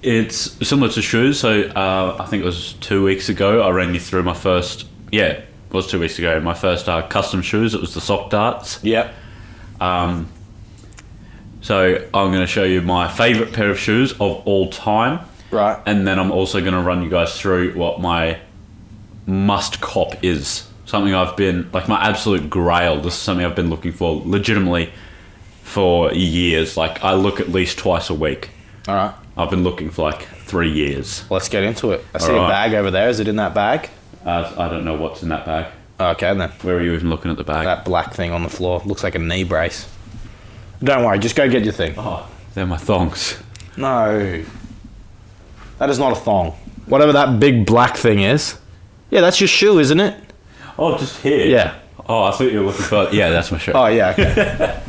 It's similar to shoes. So I think it was 2 weeks ago. I ran you through my first. Yeah, it was 2 weeks ago. My first custom shoes. It was the sock darts. Yep. So I'm going to show you my favourite pair of shoes of all time. Right. And then I'm also going to run you guys through what my must cop is. Something I've been, like my absolute grail. This is something I've been looking for legitimately for years. Like I look at least twice a week. All right. I've been looking for like 3 years. Let's get into it. I see a bag over there. Is it in that bag? I don't know what's in that bag. Okay, then. Where are you even looking at the bag? That black thing on the floor. Looks like a knee brace. Don't worry. Just go get your thing. Oh, they're my thongs. No. That is not a thong. Whatever that big black thing is. Yeah, that's your shoe, isn't it? Oh, just here? Yeah. Oh, I thought you were looking for... Yeah, that's my shoe. Oh, yeah, okay.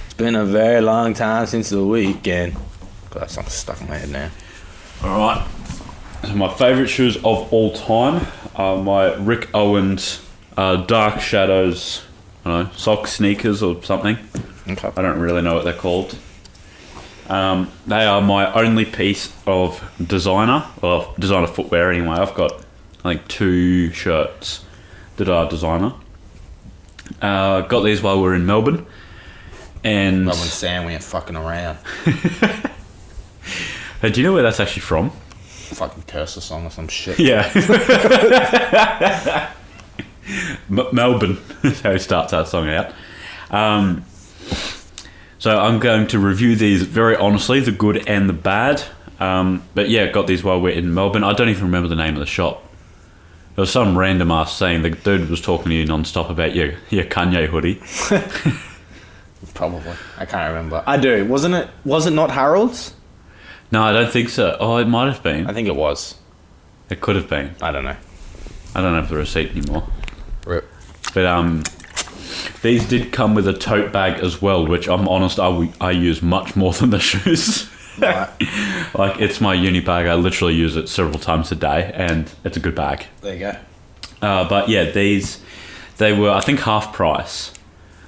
It's been a very long time since the weekend. God, that song's stuck in my head now. Alright. So my favourite shoes of all time are my Rick Owens Dark Shadows, I don't know, sock sneakers or something. Okay. I don't really know what they're called. They are my only piece of designer footwear anyway. I've got, I think, 2 shirts that are designer. Got these while we were in Melbourne. And Melbourne Sam, we ain't fucking around. Hey, do you know where that's actually from? Fucking curse a song or some shit. Yeah. Melbourne is how he starts that song out. So I'm going to review these very honestly, the good and the bad. But yeah, got these while we're in Melbourne. I don't even remember the name of the shop. There was some random ass saying the dude was talking to you non-stop about your Kanye hoodie. Probably. I can't remember. I do. Was it not Harold's? No, I don't think so. Oh, it might have been. I think it was. It could have been. I don't know. I don't have the receipt anymore. Rip. But these did come with a tote bag as well, which I'm honest, I use much more than the shoes. Right. Like, it's my uni bag. I literally use it several times a day, and it's a good bag. There you go. But yeah, they were, I think, half price.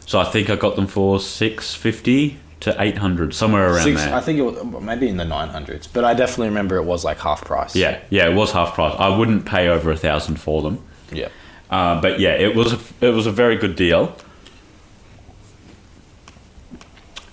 So I think I got them for $650 to $800, somewhere around there. I think it was maybe in the 900s, but I definitely remember it was like half price. Yeah, it was half price. I wouldn't pay over $1,000 for them. Yeah. But yeah, it was a very good deal.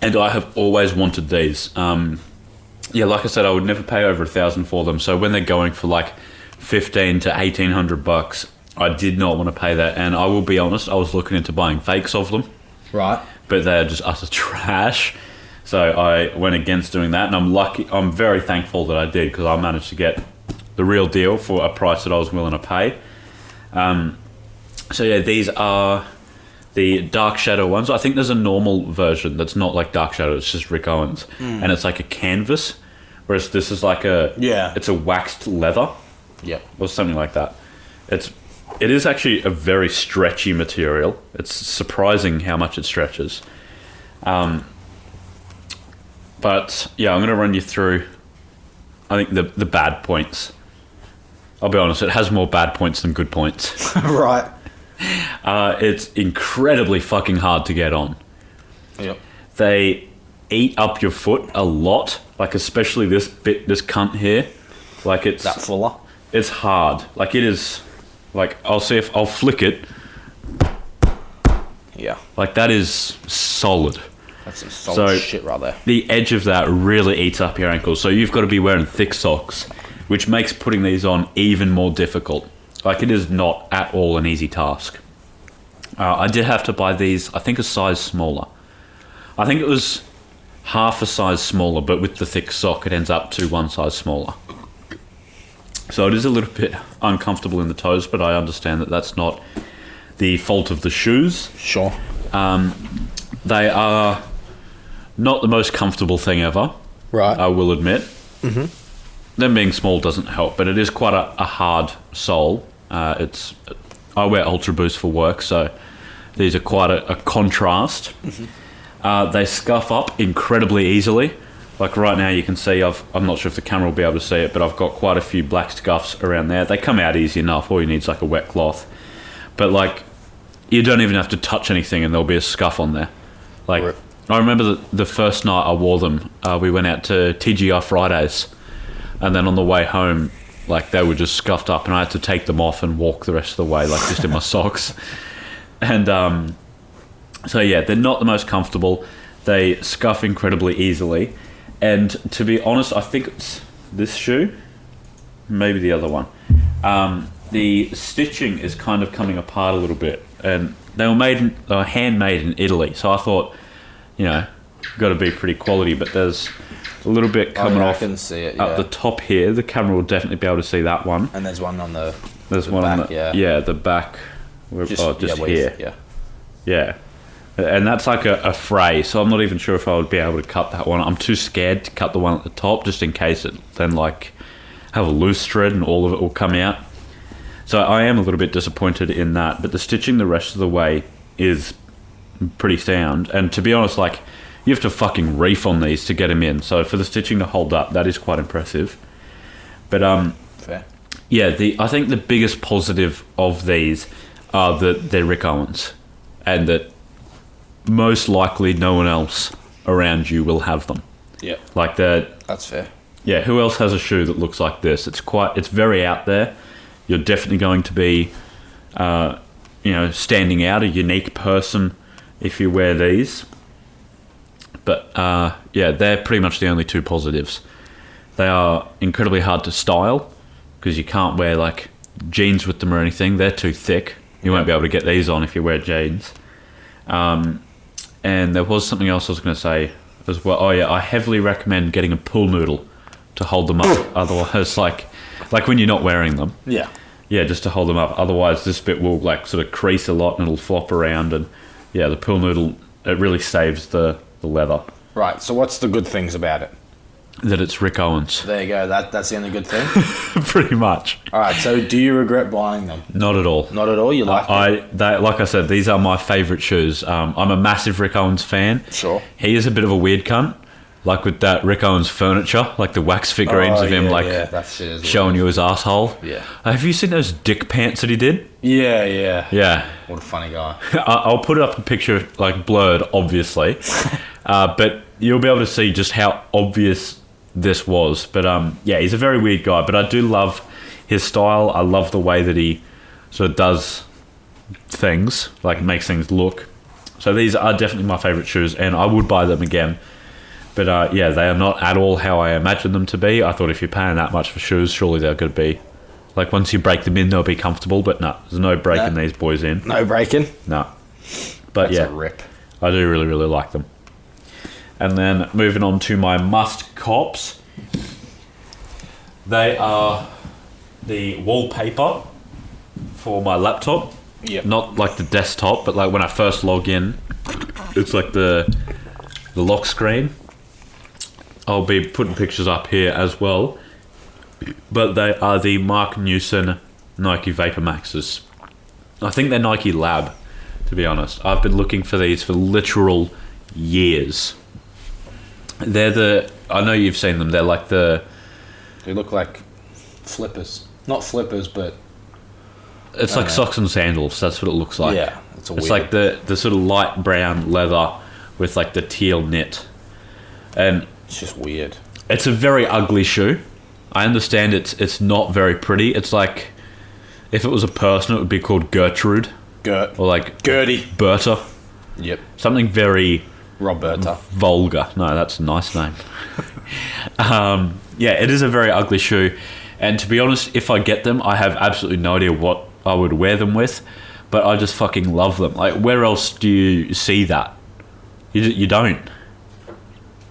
And I have always wanted these. Yeah, like I said, I would never pay over $1,000 for them. So when they're going for like $1,500 to $1,800, I did not want to pay that. And I will be honest, I was looking into buying fakes of them. Right. But they're just utter trash. So I went against doing that. And I'm very thankful that I did, because I managed to get the real deal for a price that I was willing to pay. So yeah, these are the Dark Shadow ones. I think there's a normal version that's not like Dark Shadow, it's just Rick Owens. And it's like a canvas, whereas this is like it's a waxed leather. Yep. Or something like that. It is actually a very stretchy material. It's surprising how much it stretches. But yeah, I'm going to run you through, I think, the bad points. I'll be honest, it has more bad points than good points. Right. It's incredibly fucking hard to get on. Yep. They eat up your foot a lot, like especially this cunt here. Like it's that fuller. It's hard. Like it is. Like I'll see if I'll flick it. Yeah. Like that is solid. That's some solid shit right there. The edge of that really eats up your ankles, so you've got to be wearing thick socks, which makes putting these on even more difficult. Like, it is not at all an easy task. I did have to buy these, I think, a size smaller. I think it was half a size smaller, but with the thick sock, it ends up to one size smaller. So it is a little bit uncomfortable in the toes, but I understand that that's not the fault of the shoes. Sure. They are not the most comfortable thing ever. Right. I will admit. Mm-hmm. Them being small doesn't help, but it is quite a hard sole. I wear Ultra Boost for work, so these are quite a contrast. Mm-hmm. They scuff up incredibly easily. Like right now you can see, I'm not sure if the camera will be able to see it, but I've got quite a few black scuffs around there. They come out easy enough, all you need is like a wet cloth. But like, you don't even have to touch anything and there'll be a scuff on there. Like, right. I remember the first night I wore them, we went out to TGI Fridays. And then on the way home, like, they were just scuffed up, and I had to take them off and walk the rest of the way, like, just in my socks. And so yeah, they're not the most comfortable. They scuff incredibly easily, and to be honest, I think it's this shoe, maybe the other one. The stitching is kind of coming apart a little bit, and they were handmade in Italy. So I thought, you know, got to be pretty quality. But there's a little bit coming off. I can see it, up the top here. The camera will definitely be able to see that one. And there's one on the. There's one back, on the the back. Just here. Yeah. Yeah. And that's like a fray, so I'm not even sure if I would be able to cut that one. I'm too scared to cut the one at the top, just in case it then like have a loose thread and all of it will come out. So I am a little bit disappointed in that, but the stitching the rest of the way is pretty sound. And to be honest, like, you have to fucking reef on these to get them in. So for the stitching to hold up, that is quite impressive. But fair. Yeah, I think the biggest positive of these are that they're Rick Owens, and that most likely no one else around you will have them. Yeah. Like that. That's fair. Yeah, who else has a shoe that looks like this? It's very out there. You're definitely going to be, standing out, a unique person if you wear these. But they're pretty much the only two positives. They are incredibly hard to style because you can't wear like jeans with them or anything. They're too thick. You won't be able to get these on if you wear jeans. And there was something else I was going to say as well. Oh yeah, I heavily recommend getting a pool noodle to hold them up. Otherwise, like when you're not wearing them. Yeah. Yeah, just to hold them up. Otherwise, this bit will like sort of crease a lot and it'll flop around. And yeah, the pool noodle, it really saves the leather. Right. So what's the good things about it? That it's Rick Owens. There you go. That's the only good thing. Pretty much. All right. So do you regret buying them? Not at all. Not at all. You like them? Like I said, these are my favourite shoes. I'm a massive Rick Owens fan. Sure. He is a bit of a weird cunt. Like with that Rick Owens furniture, like the wax figurines of him, that shit is showing you his asshole. Yeah. Have you seen those dick pants that he did? Yeah. Yeah. What a funny guy. I'll put up a picture, like blurred, obviously, but you'll be able to see just how obvious this was. But he's a very weird guy. But I do love his style. I love the way that he sort of does things, like makes things look. So these are definitely my favourite shoes, and I would buy them again. But they are not at all how I imagined them to be. I thought if you're paying that much for shoes, surely they're going to be, like, once you break them in, they'll be comfortable. But no, there's no breaking these boys in. No breaking? No. But That's a rip. I do really, really like them. And then moving on to my must cops. They are the wallpaper for my laptop. Yep. Not like the desktop, but like when I first log in, it's like the lock screen. I'll be putting pictures up here as well. But they are the Mark Newson Nike Vapor Maxes. I think they're Nike Lab, to be honest. I've been looking for these for literal years. I know you've seen them. They're like They look like flippers. Not flippers, but... It's like socks and sandals. That's what it looks like. Yeah, it's like the sort of light brown leather with like the teal knit. And it's just weird. It's a very ugly shoe. I understand it's not very pretty. It's like if it was a person, it would be called Gertrude. Gert. Or like Gertie. Berta. Yep. Something very Roberta. Vulgar. No, that's a nice name. It is a very ugly shoe. And to be honest, if I get them, I have absolutely no idea what I would wear them with. But I just fucking love them. Like, where else do you see that? You don't.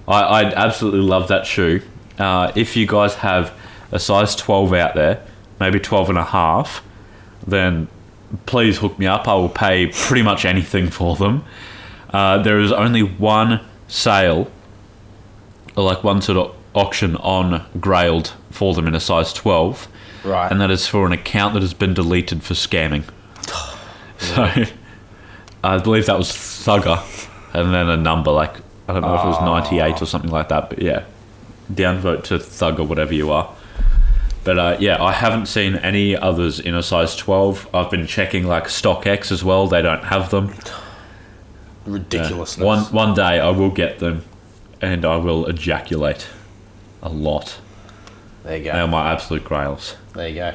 I absolutely love that shoe. If you guys have a size 12 out there, maybe 12 and a half, then please hook me up. I will pay pretty much anything for them. There is only one sale, or like one sort of auction on Grail for them in a size 12. Right. And that is for an account that has been deleted for scamming. So I believe that was Thugger, and then a number, like, I don't know if it was 98 or something like that, but yeah. Downvote to Thugger, whatever you are. But I haven't seen any others in a size 12. I've been checking like StockX as well. They don't have them. Ridiculousness. One day I will get them, and I will ejaculate a lot. There you They are go. my absolute grails. There you go.